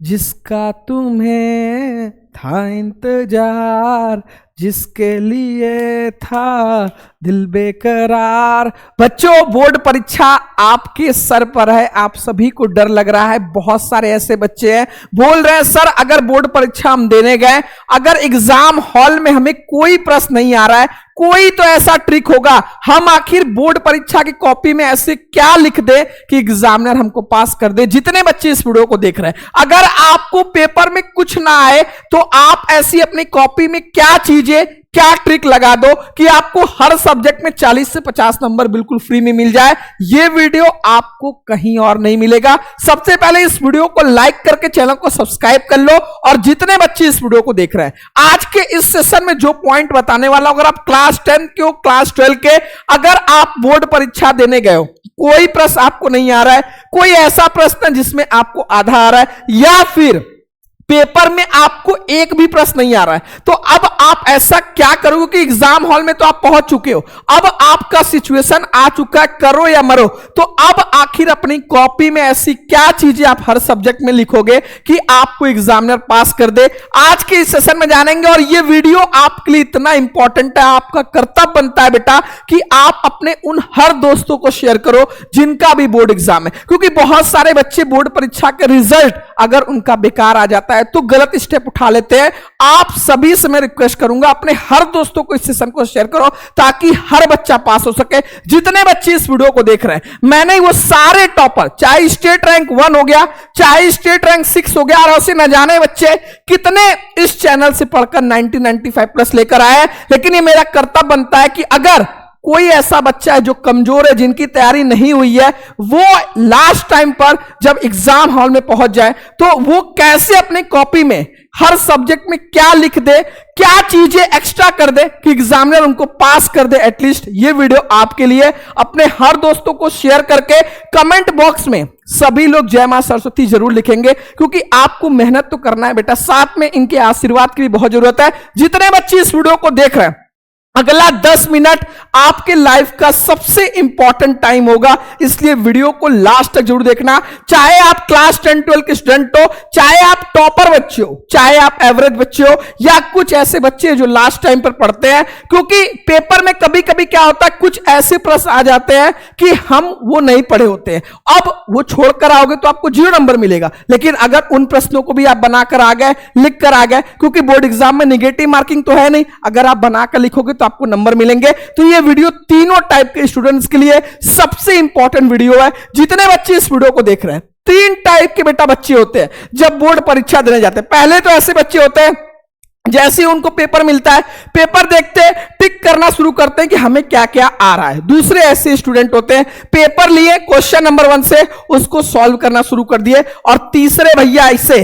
जिसका तुम्हें था इंतजार, जिसके लिए था दिल बेकरार। बच्चों, बोर्ड परीक्षा आपके सर पर है, आप सभी को डर लग रहा है। बहुत सारे ऐसे बच्चे हैं बोल रहे हैं सर अगर बोर्ड परीक्षा हम देने गए, अगर एग्जाम हॉल में हमें कोई प्रश्न नहीं आ रहा है, कोई तो ऐसा ट्रिक होगा, हम आखिर बोर्ड परीक्षा की कॉपी में ऐसे क्या लिख दे कि एग्जामिनर हमको पास कर दे। जितने बच्चे इस वीडियो को देख रहे हैं, अगर आपको पेपर में कुछ ना आए तो आप ऐसी अपनी कॉपी में क्या चीजें, क्या ट्रिक लगा दो कि आपको हर सब्जेक्ट में 40 से 50 नंबर बिल्कुल फ्री में मिल जाए। यह वीडियो आपको कहीं और नहीं मिलेगा। सबसे पहले इस वीडियो को लाइक करके चैनल को सब्सक्राइब कर लो। और जितने बच्चे इस वीडियो को देख रहे हैं, आज के इस सेशन में जो पॉइंट बताने वाला हूं, अगर आप क्लास 10 के हो, क्लास 12 के, अगर आप बोर्ड परीक्षा देने गए हो, कोई प्रश्न आपको नहीं आ रहा है, कोई ऐसा प्रश्न जिसमें आपको आधा आ रहा है, या फिर पेपर में आपको एक भी प्रश्न नहीं आ रहा है, तो अब आप ऐसा क्या करोगे कि एग्जाम हॉल में तो आप पहुंच चुके हो, अब आपका सिचुएशन आ चुका है, करो या मरो। तो अब आखिर अपनी कॉपी में ऐसी क्या चीजें आप हर सब्जेक्ट में लिखोगे कि आपको एग्जामिनर पास कर दे, आज के इस सेशन में जानेंगे। और यह वीडियो आपके लिए इतना इंपॉर्टेंट है, आपका कर्तव्य बनता है बेटा कि आप अपने उन हर दोस्तों को शेयर करो जिनका भी बोर्ड एग्जाम है, क्योंकि बहुत सारे बच्चे बोर्ड परीक्षा के रिजल्ट अगर उनका बेकार आ जाता है तो गलत स्टेप उठा लेते हैं। आप सभी से मैं रिक्वेस्ट करूंगा, अपने हर दोस्तों को इस सेशन को शेयर करो ताकि हर बच्चा पास हो सके। जितने बच्चे इस वीडियो को देख रहे हैं, मैंने वो सारे टॉपर, चाहे स्टेट रैंक 1 हो गया, चाहे स्टेट रैंक 6 हो गया, और ऐसे न जाने बच्चे कितने इस चैनल से पढ़कर 90-95 प्लस लेकर आए हैं। लेकिन ये मेरा कर्तव्य बनता है कि अगर कोई ऐसा बच्चा है जो कमजोर है, जिनकी तैयारी नहीं हुई है, वो लास्ट टाइम पर जब एग्जाम हॉल में पहुंच जाए तो वो कैसे अपनी कॉपी में हर सब्जेक्ट में क्या लिख दे, क्या चीजें एक्स्ट्रा कर दे कि एग्जामिनर उनको पास कर दे एटलीस्ट। ये वीडियो आपके लिए। अपने हर दोस्तों को शेयर करके कमेंट बॉक्स में सभी लोग जय मां सरस्वती जरूर लिखेंगे, क्योंकि आपको मेहनत तो करना है बेटा, साथ में इनके आशीर्वाद की भी बहुत जरूरत है। जितने बच्चे इस वीडियो को देख रहे हैं, अगला 10 मिनट आपके लाइफ का सबसे इंपॉर्टेंट टाइम होगा, इसलिए वीडियो को लास्ट तक जरूर देखना। चाहे आप क्लास 10-12 के स्टूडेंट हो, चाहे आप टॉपर बच्चे हो, चाहे आप एवरेज बच्चे हो, या कुछ ऐसे बच्चे जो लास्ट टाइम पर पढ़ते हैं, क्योंकि पेपर में कभी कभी क्या होता है, कुछ ऐसे प्रश्न आ जाते हैं कि हम वो नहीं पढ़े होते हैं। अब वो छोड़कर आओगे तो आपको 0 नंबर मिलेगा, लेकिन अगर उन प्रश्नों को भी आप बनाकर आ गए, लिख कर आ गए, क्योंकि बोर्ड एग्जाम में निगेटिव मार्किंग तो है नहीं, अगर आप बनाकर लिखोगे तो आपको नंबर मिलेंगे। तो ये वीडियो तीनों टाइप के स्टूडेंट्स के लिए सबसे इंपॉर्टेंट वीडियो है। जितने बच्चे इस वीडियो को देख रहे हैं, 3 टाइप के बेटा बच्चे होते हैं जब बोर्ड परीक्षा देने जाते हैं। पहले तो ऐसे बच्चे होते हैं जैसे ही उनको पेपर मिलता है, पेपर देखते टिक करना शुरू करते हैं कि हमें क्या क्या आ रहा है। दूसरे ऐसे स्टूडेंट होते हैं, पेपर लिए क्वेश्चन नंबर 1 से उसको सॉल्व करना शुरू कर दिए। और तीसरे भैया ऐसे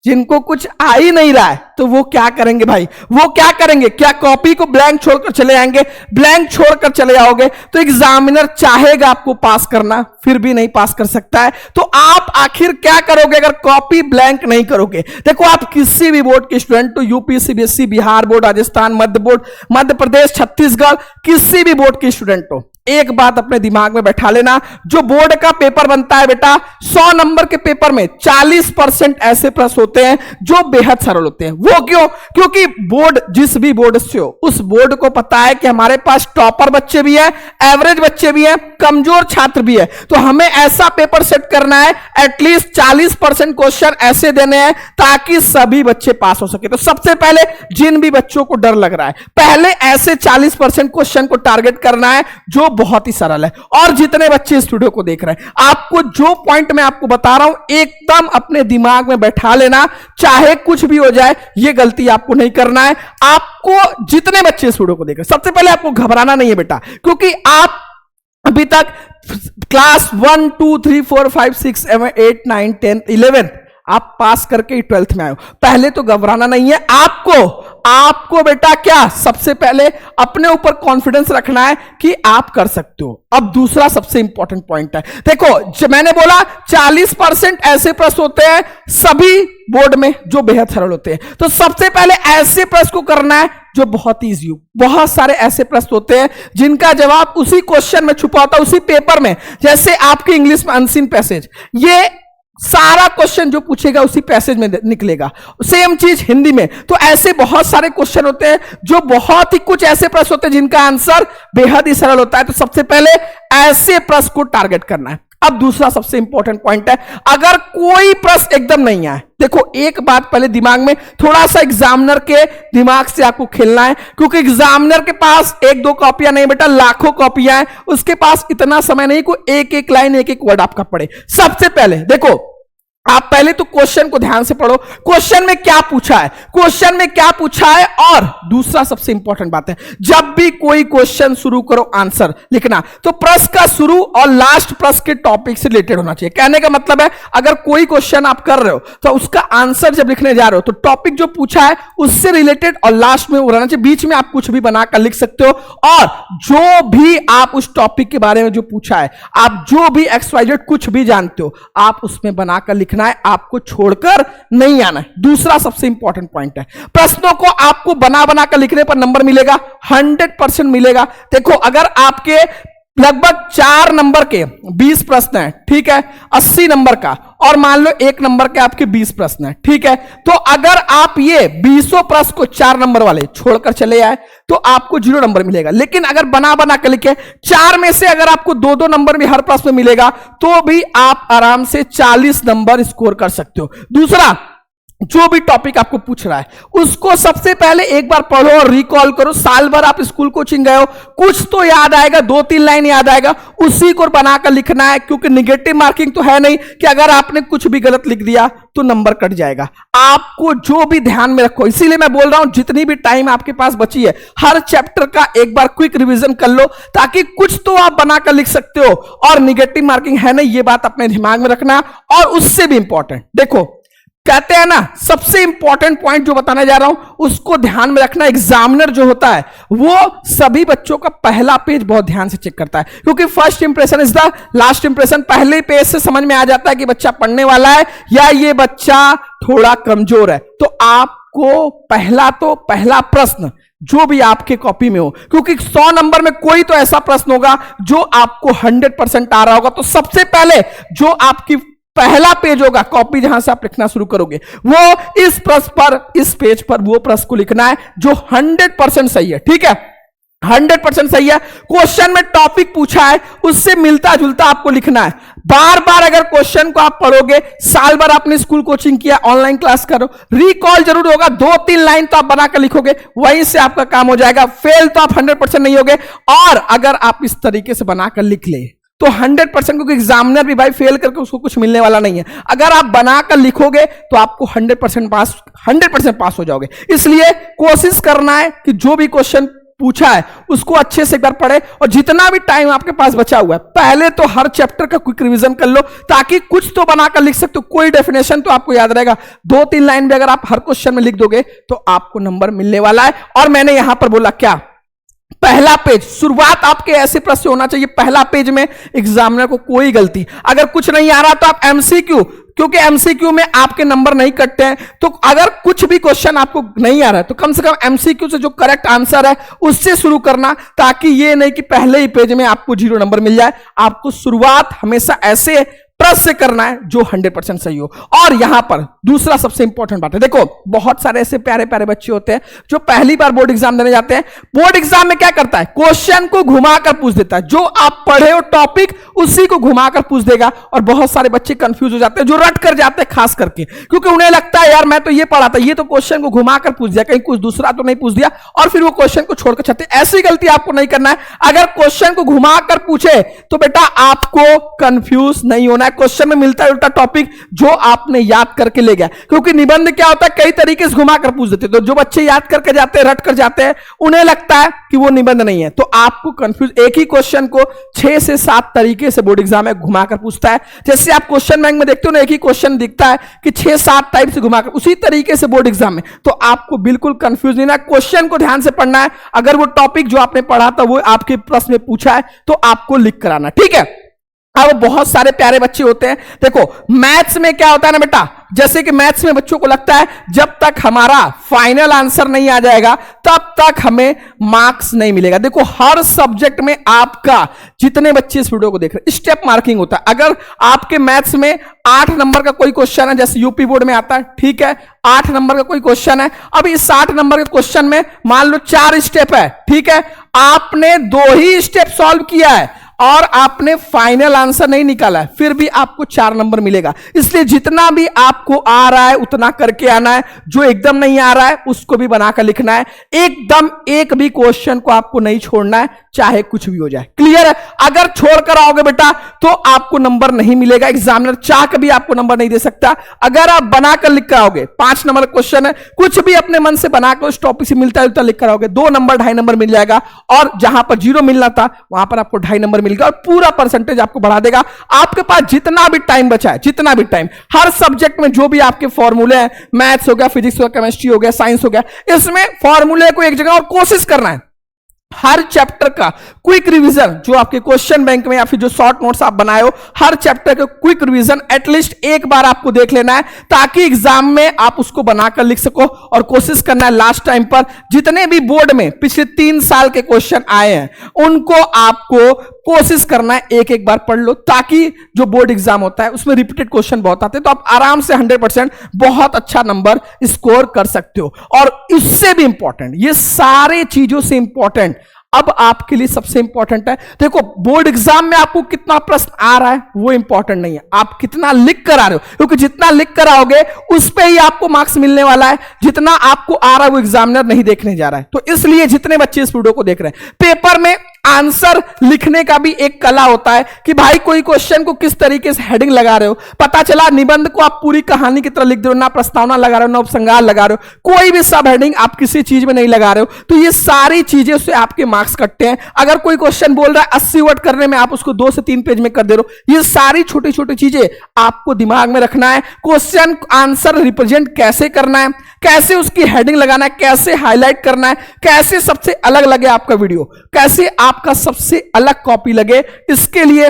जिनको कुछ आ ही नहीं रहा है, तो वो क्या करेंगे भाई, वो क्या करेंगे, क्या कॉपी को ब्लैंक छोड़कर चले आएंगे? ब्लैंक छोड़कर चले जाओगे तो एग्जामिनर चाहेगा आपको पास करना, फिर भी नहीं पास कर सकता है। तो आप आखिर क्या करोगे अगर कॉपी ब्लैंक नहीं करोगे? देखो, आप किसी भी बोर्ड के स्टूडेंट हो, UP, CBSE, Bihar board, Rajasthan, Madhya board, Madhya Pradesh, Chhattisgarh, किसी भी बोर्ड के स्टूडेंट हो, एक बात अपने दिमाग में बैठा लेना, जो बोर्ड का पेपर बनता है बेटा, 100 नंबर के पेपर में 40% ऐसे प्रश्न होते हैं जो बेहद सरल होते हैं। वो क्यों? क्योंकि बोर्ड, जिस भी बोर्ड से हो, उस बोर्ड को पता है कि हमारे पास टॉपर बच्चे भी हैं, एवरेज बच्चे भी हैं, कमजोर छात्र भी है, तो हमें ऐसा पेपर सेट करना है, एटलीस्ट 40% क्वेश्चन ऐसे देने हैं ताकि सभी बच्चे पास हो सके। तो सबसे पहले जिन भी बच्चों को डर लग रहा है, पहले ऐसे 40% क्वेश्चन को टारगेट करना है जो बहुत ही सरल है। और जितने बच्चे इस वीडियो को देख रहे हैं, आपको जो पॉइंट मैं आपको बता रहा हूं एकदम अपने दिमाग में बैठा लेना, चाहे कुछ भी हो जाए, यह गलती आपको नहीं करना है। आपको, जितने बच्चे इस वीडियो को देख रहे हैं, सबसे पहले आपको घबराना नहीं है बेटा, क्योंकि आप अभी तक क्लास 1, 2, 3, 4, 5, 6, 7, 8, 9, 10, 11 आप पास करके 12th में आए हो। पहले तो घबराना नहीं है। आपको बेटा क्या, सबसे पहले अपने ऊपर कॉन्फिडेंस रखना है कि आप कर सकते हो। अब दूसरा सबसे इंपॉर्टेंट पॉइंट है, देखो जो मैंने बोला 40% ऐसे प्रश्न होते हैं सभी बोर्ड में जो बेहद सरल होते हैं। तो सबसे पहले ऐसे प्रश्न को करना है जो बहुत ईजी हो। बहुत सारे ऐसे प्रश्न होते हैं जिनका जवाब उसी क्वेश्चन में छुपा होता है, उसी पेपर में। जैसे आपके इंग्लिश में अनसीन पैसेज, ये सारा क्वेश्चन जो पूछेगा उसी पैसेज में निकलेगा। सेम चीज हिंदी में। तो ऐसे बहुत सारे क्वेश्चन होते हैं जो बहुत ही कुछ ऐसे प्रश्न होते हैं जिनका आंसर बेहद ही सरल होता है। तो सबसे पहले ऐसे प्रश्न को टारगेट करना है। अब दूसरा सबसे इंपॉर्टेंट पॉइंट है, अगर कोई प्रश्न एकदम नहीं आए, देखो एक बात पहले दिमाग में, थोड़ा सा एग्जामिनर के दिमाग से आपको खेलना है, क्योंकि एग्जामिनर के पास एक दो कॉपियां नहीं बेटा, लाखों कॉपियां हैं। उसके पास इतना समय नहीं को एक एक लाइन एक एक वर्ड आपका पढ़े। सबसे पहले देखो, आप पहले तो क्वेश्चन को ध्यान से पढ़ो, क्वेश्चन में क्या पूछा है, क्वेश्चन में क्या पूछा है। और दूसरा सबसे इंपॉर्टेंट बात है, जब भी कोई क्वेश्चन शुरू करो आंसर लिखना, तो प्रश्न का शुरू और लास्ट प्रश्न के टॉपिक से रिलेटेड होना चाहिए। कहने का मतलब है, अगर कोई क्वेश्चन आप कर रहे हो तो उसका आंसर जब लिखने जा रहे हो तो टॉपिक जो पूछा है उससे रिलेटेड और लास्ट में वो रहना चाहिए। बीच में आप कुछ भी बनाकर लिख सकते हो, और जो भी आप उस टॉपिक के बारे में जो पूछा है, आप जो भी XYZ कुछ भी जानते हो, आप उसमें बनाकर लिखना है, आपको छोड़कर नहीं आना है। दूसरा सबसे इंपॉर्टेंट पॉइंट है, प्रश्नों को आपको बना बनाकर लिखने पर नंबर मिलेगा, 100% मिलेगा। देखो अगर आपके लगभग 4 नंबर के 20 प्रश्न हैं, ठीक है, 80 नंबर का, और मान लो 1 नंबर के आपके 20 प्रश्न हैं, ठीक है, तो अगर आप ये 20 प्रश्न को 4 नंबर वाले छोड़कर चले आए तो आपको 0 नंबर मिलेगा। लेकिन अगर बना बना कर लिखे, 4 में से अगर आपको 2-2 नंबर भी हर प्रश्न में मिलेगा तो भी आप आराम से 40 नंबर स्कोर कर सकते हो। दूसरा, जो भी टॉपिक आपको पूछ रहा है उसको सबसे पहले एक बार पढ़ो और रिकॉल करो। साल भर आप स्कूल कोचिंग गए हो, कुछ तो याद आएगा, 2-3 लाइन याद आएगा, उसी को बनाकर लिखना है। क्योंकि निगेटिव मार्किंग तो है नहीं कि अगर आपने कुछ भी गलत लिख दिया तो नंबर कट जाएगा। आपको जो भी ध्यान में रखो, इसीलिए मैं बोल रहा हूं जितनी भी टाइम आपके पास बची है, हर चैप्टर का एक बार क्विक रिवीजन कर लो, ताकि कुछ तो आप बनाकर लिख सकते हो। और निगेटिव मार्किंग है नहीं, ये बात अपने दिमाग में रखना। और उससे भी इंपॉर्टेंट, देखो कहते हैं ना, सबसे इंपॉर्टेंट पॉइंट जो बताने जा रहा हूं उसको ध्यान में रखना। एग्जामिनर जो होता है वो सभी बच्चों का पहला पेज बहुत ध्यान से चेक करता है, क्योंकि first impression is the last impression. पहले पेज से समझ में आ जाता है कि बच्चा पढ़ने वाला है या ये बच्चा थोड़ा कमजोर है। तो आपको पहला प्रश्न जो भी आपके कॉपी में हो, क्योंकि 100 नंबर में कोई तो ऐसा प्रश्न होगा जो आपको 100% आ रहा होगा, तो सबसे पहले जो आपकी पहला पेज होगा, कॉपी जहां से आप लिखना शुरू करोगे, वो इस प्रश्न पर, इस पेज पर वो प्रश्न को लिखना है जो 100% सही है। ठीक है, 100% सही है। क्वेश्चन में टॉपिक पूछा है उससे मिलता जुलता आपको लिखना है। बार बार अगर क्वेश्चन को आप पढ़ोगे, साल भर आपने स्कूल कोचिंग किया, ऑनलाइन क्लास करो, रिकॉल जरूर होगा, 2-3 लाइन तो आप बनाकर लिखोगे, वहीं से आपका काम हो जाएगा। फेल तो आप 100% नहीं होगे। और अगर आप इस तरीके से बनाकर लिख ले तो 100%, क्योंकि एग्जामिनर भी भाई फेल करके उसको कुछ मिलने वाला नहीं है। अगर आप बनाकर लिखोगे तो आपको 100% पास हो जाओगे। इसलिए कोशिश करना है कि जो भी क्वेश्चन पूछा है उसको अच्छे से एक बार पढ़े, और जितना भी टाइम आपके पास बचा हुआ है पहले तो हर चैप्टर का क्विक रिवीजन कर लो, ताकि कुछ तो बनाकर लिख सकते हो। कोई डेफिनेशन तो आपको याद रहेगा, 2-3 लाइन भी अगर आप हर क्वेश्चन में लिख दोगे तो आपको नंबर मिलने वाला है। और मैंने यहां पर बोला क्या, पहला पेज, शुरुआत आपके ऐसे प्रश्न से होना चाहिए, पहला पेज में एग्जामिनर को कोई गलती, अगर कुछ नहीं आ रहा तो आप एमसीक्यू, क्योंकि एमसीक्यू में आपके नंबर नहीं कटते हैं, तो अगर कुछ भी क्वेश्चन आपको नहीं आ रहा है तो कम से कम एमसीक्यू से जो करेक्ट आंसर है उससे शुरू करना, ताकि ये नहीं कि पहले ही पेज में आपको 0 नंबर मिल जाए। आपको शुरुआत हमेशा ऐसे प्रश्न से करना है जो 100% सही हो। और यहां पर दूसरा सबसे इंपॉर्टेंट बात है, देखो बहुत सारे ऐसे प्यारे प्यारे बच्चे होते हैं जो पहली बार बोर्ड एग्जाम देने जाते हैं। बोर्ड एग्जाम में क्या करता है, क्वेश्चन को घुमाकर पूछ देता है, जो आप पढ़े हो टॉपिक उसी को घुमाकर पूछ देगा। और बहुत सारे बच्चे कंफ्यूज हो जाते हैं, जो रट कर जाते हैं खास करके, क्योंकि उन्हें लगता है यार मैं तो ये पढ़ा था, ये तो क्वेश्चन को घुमाकर पूछ दिया, कहीं कुछ दूसरा तो नहीं पूछ दिया, और फिर वो क्वेश्चन को छोड़कर चलते। ऐसी गलती आपको नहीं करना है। अगर क्वेश्चन को घुमाकर पूछे तो बेटा आपको कंफ्यूज नहीं होना है। क्वेश्चन में मिलता है उल्टा टॉपिक जो आपने याद करके ले गया, क्योंकि निबंध क्या होता है, कई तरीके से घुमाकर पूछ देते, तो जो बच्चे याद करके जाते हैं, रट कर जाते हैं, उन्हें लगता है कि वो निबंध नहीं है। तो आपको कंफ्यूज, एक ही क्वेश्चन को 6 से 7 तरीके से बोर्ड एग्जाम में घुमाकर पूछता है। जैसे आप क्वेश्चन बैंक में देखते हो ना, एक ही क्वेश्चन दिखता है कि 6-7 टाइप से घुमाकर, उसी तरीके से बोर्ड एग्जाम में। तो आपको बिल्कुल कंफ्यूज नहीं होना, क्वेश्चन को ध्यान से पढ़ना है। अगर वो टॉपिक जो आपने पढ़ा था वो आपके प्रश्न में पूछा है तो आपको लिख कर आना। ठीक है, अब बहुत सारे प्यारे बच्चे होते हैं, देखो मैथ्स में क्या होता है ना बेटा, जैसे कि मैथ्स में बच्चों को लगता है जब तक हमारा फाइनल आंसर नहीं आ जाएगा तब तक हमें मार्क्स नहीं मिलेगा। देखो हर सब्जेक्ट में आपका, जितने बच्चे इस वीडियो को देख रहे हैं, स्टेप मार्किंग होता है। अगर आपके मैथ्स में 8 नंबर का कोई क्वेश्चन है, जैसे यूपी बोर्ड में आता है, ठीक है, 8 नंबर का कोई क्वेश्चन है, अब इस 8 नंबर के क्वेश्चन में मान लो 4 स्टेप है, ठीक है, आपने 2 ही स्टेप सॉल्व किया है और आपने फाइनल आंसर नहीं निकाला है, फिर भी आपको 4 नंबर मिलेगा। इसलिए जितना भी आपको आ रहा है उतना करके आना है, जो एकदम नहीं आ रहा है उसको भी बनाकर लिखना है, एकदम एक भी क्वेश्चन को आपको नहीं छोड़ना है, चाहे कुछ भी हो जाए। क्लियर है? अगर छोड़कर आओगे बेटा तो आपको नंबर नहीं मिलेगा, एग्जामिनर चाह के भी आपको नंबर नहीं दे सकता। अगर आप बनाकर लिख कर आओगे, 5 नंबर क्वेश्चन है, कुछ भी अपने मन से बनाकर उस टॉपिक से मिलता जुलता लिख कर आओगे, 2 नंबर 2.5 नंबर मिल जाएगा, और जहां पर 0 मिलना था वहां पर आपको 2.5 नंबर मिलेगा और पूरा परसेंटेज आपको बढ़ा देगा। आपके पास जितना भी टाइम बचा है, जितना भी टाइम, हर सब्जेक्ट में जो भी आपके फॉर्मूले हैं, मैथ्स हो गया, फिजिक्स हो गया, केमिस्ट्री हो गया, साइंस हो गया, इसमें फॉर्मूले को एक जगह और कोशिश करना है। हर चैप्टर का क्विक रिवीजन, जो आपके क्वेश्चन बैंक में या फिर जो शॉर्ट नोट्स आप बनाए हो, हर चैप्टर का क्विक रिवीजन एटलीस्ट एक बार आपको देख लेना है, ताकि एग्जाम में आप उसको बनाकर लिख सको। और कोशिश करना है लास्ट टाइम पर जितने भी बोर्ड में पिछले 3 साल के क्वेश्चन आए हैं उनको आपको कोशिश करना है एक एक बार पढ़ लो, ताकि जो बोर्ड एग्जाम होता है उसमें रिपीटेड क्वेश्चन बहुत आते हैं, तो आप आराम से 100% बहुत अच्छा नंबर स्कोर कर सकते हो। और इससे भी इंपॉर्टेंट, ये सारे चीजों से इंपॉर्टेंट अब आपके लिए सबसे इंपॉर्टेंट है, देखो बोर्ड एग्जाम में आपको कितना प्रश्न आ रहा है वो इंपॉर्टेंट नहीं है, आप कितना लिख कर आ रहे हो, क्योंकि जितना लिख कर आओगे उस पे ही आपको मार्क्स मिलने वाला है, जितना आपको आ रहा है वो एग्जामिनर नहीं देखने जा रहा है। तो इसलिए जितने बच्चे इस वीडियो को देख रहे हैं, पेपर में आंसर लिखने का भी एक कला होता है कि भाई कोई क्वेश्चन को किस तरीके से हेडिंग लगा रहे हो। पता चला निबंध को आप पूरी कहानी की तरह लिख दे रहे हो, ना प्रस्तावना लगा रहे हो, ना उपसंहार लगा रहे हो, कोई भी सब हेडिंग आप किसी चीज में नहीं लगा रहे हो, तो ये सारी चीजें से आपके मार्क्स कटते हैं। अगर कोई क्वेश्चन बोल रहा है 80 वर्ड करने में, आप उसको 2 से 3 पेज में कर दे रहे हो। ये सारी छोटी छोटी चीजें आपको दिमाग में रखना है। क्वेश्चन आंसर रिप्रेजेंट कैसे करना है, कैसे उसकी हेडिंग लगाना है, कैसे हाईलाइट करना है, कैसे सबसे अलग लगे आपका वीडियो, कैसे आपका सबसे अलग कॉपी लगे, इसके लिए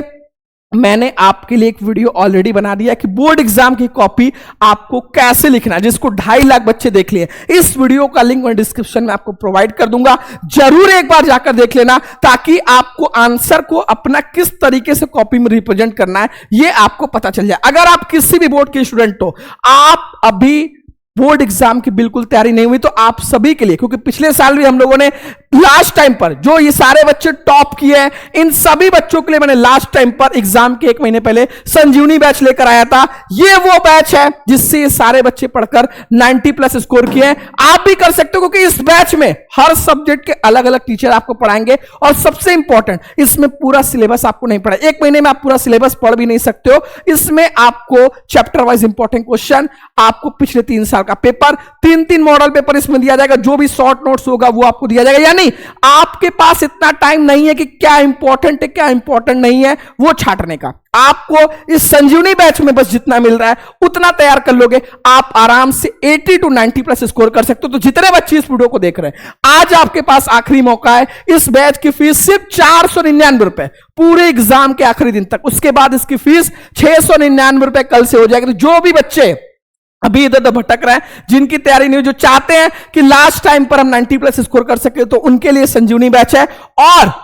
मैंने आपके लिए एक वीडियो ऑलरेडी बना दिया कि बोर्ड एग्जाम की कॉपी आपको कैसे लिखना है, जिसको 2.5 लाख बच्चे देख लिए। इस वीडियो का लिंक मैं डिस्क्रिप्शन में आपको प्रोवाइड कर दूंगा, जरूर एक बार जाकर देख लेना, ताकि आपको आंसर को अपना किस तरीके से कॉपी में रिप्रेजेंट करना है ये आपको पता चल जाए। अगर आप किसी भी बोर्ड के स्टूडेंट हो, आप अभी बोर्ड एग्जाम की बिल्कुल तैयारी नहीं हुई, तो आप सभी के लिए, क्योंकि पिछले साल भी हम लोगों ने लास्ट टाइम पर जो ये सारे बच्चे टॉप किए हैं, इन सभी बच्चों के लिए मैंने लास्ट टाइम पर एग्जाम के 1 महीने पहले संजीवनी बैच लेकर आया था। ये वो बैच है जिससे ये सारे बच्चे पढ़कर 90+ स्कोर किए हैं। आप भी कर सकते हो, क्योंकि इस बैच में हर सब्जेक्ट के अलग अलग टीचर आपको पढ़ाएंगे, और सबसे इंपॉर्टेंट, इसमें पूरा सिलेबस आपको नहीं पढ़ा, 1 महीने में आप पूरा सिलेबस पढ़ भी नहीं सकते हो। इसमें आपको चैप्टर वाइज इंपॉर्टेंट क्वेश्चन, आपको पिछले 3 साल का पेपर, 3 मॉडल पेपर इसमें दिया जाएगा, जो भी शॉर्ट नोट्स होगा वो आपको दिया जाएगा। यानी आपके पास इतना टाइम नहीं है कि क्या इंपॉर्टेंट है क्या इंपॉर्टेंट नहीं है वो छांटने का। आपको इस संजीवनी बैच में बस जितना मिल रहा है उतना तैयार कर लोगे, आप आराम से 80 to 90+ स्कोर कर सकते हो। तो जितने बच्चे इस वीडियो को देख रहे हैं, आज आपके पास आखिरी मौका है। इस बैच की फीस सिर्फ 499 रुपए पूरे एग्जाम के आखिरी दिन तक, उसके बाद इसकी फीस 699 रुपए कल से हो जाएगी। तो जो भी बच्चे अभी इधर उधर भटक रहे हैं, जिनकी तैयारी नहीं, जो चाहते हैं कि लास्ट टाइम पर हम 90+ स्कोर कर सके, तो उनके लिए संजीवनी बैच है। और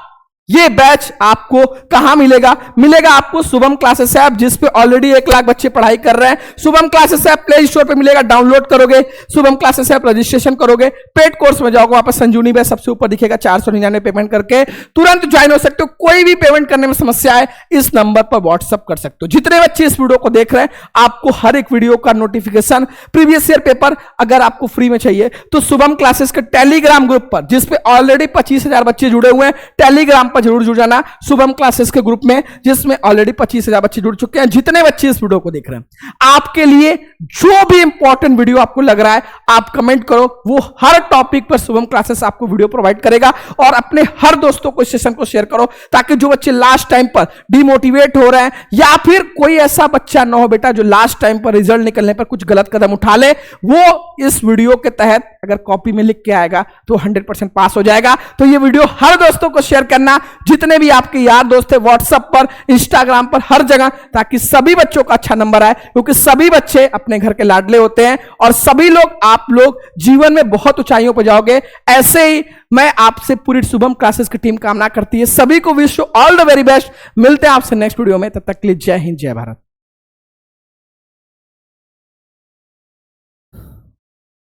ये बैच आपको कहां मिलेगा? मिलेगा आपको शुभम क्लासेस ऐप, जिस पे ऑलरेडी 1 लाख बच्चे पढ़ाई कर रहे हैं। Shubham classes app play store पे मिलेगा, डाउनलोड करोगे, शुभम क्लासेस ऐप रजिस्ट्रेशन करोगे, पेड कोर्स में जाओगे, वहां पर संजीवनी बैच सबसे ऊपर दिखेगा, 499 पेमेंट करके तुरंत ज्वाइन हो सकते हो। कोई भी पेमेंट करने में समस्या है, इस नंबर पर व्हाट्सअप कर सकते हो। जितने बच्चे इस वीडियो को देख रहे हैं, आपको हर एक वीडियो का नोटिफिकेशन, प्रीवियस ईयर पेपर अगर आपको फ्री में चाहिए तो शुभम क्लासेस के टेलीग्राम ग्रुप पर, जिसपे ऑलरेडी 25,000 बच्चे जुड़े हुए हैं, टेलीग्राम पर जरूर जुड़ जाना शुभम क्लासेस के ग्रुप में, जिसमें ऑलरेडी 25,000 बच्चे जुड़ चुके हैं। जितने बच्चे इस वीडियो को देख रहे हैं, आपके लिए जो भी इंपॉर्टेंट वीडियो आपको लग रहा है, आप कमेंट करो, वो हर टॉपिक पर शुभम क्लासेस आपको वीडियो प्रोवाइड करेगा। और अपने हर दोस्तों को इस सेशन को शेयर करो, ताकि जो बच्चे लास्ट टाइम पर डिमोटिवेट हो रहे हैं, या फिर कोई ऐसा बच्चा ना हो बेटा जो लास्ट टाइम पर रिजल्ट निकलने पर कुछ गलत कदम उठा ले, वो इस वीडियो के तहत अगर कॉपी में लिख के आएगा तो 100% पास हो जाएगा। तो ये वीडियो हर दोस्तों को शेयर करना, जितने भी आपके यार दोस्त है व्हाट्सएप पर, इंस्टाग्राम पर, हर जगह, ताकि सभी बच्चों का अच्छा नंबर आए, क्योंकि सभी बच्चे अपने घर के लाडले होते हैं और सभी लोग, आप लोग जीवन में बहुत ऊंचाइयों पर जाओगे। ऐसे ही मैं आपसे पूरी शुभम क्लासेस की टीम कामना करती है। सभी को wish you all the very best. मिलते हैं आपसे नेक्स्ट वीडियो में, तब तक के लिए जय हिंद, जय भारत।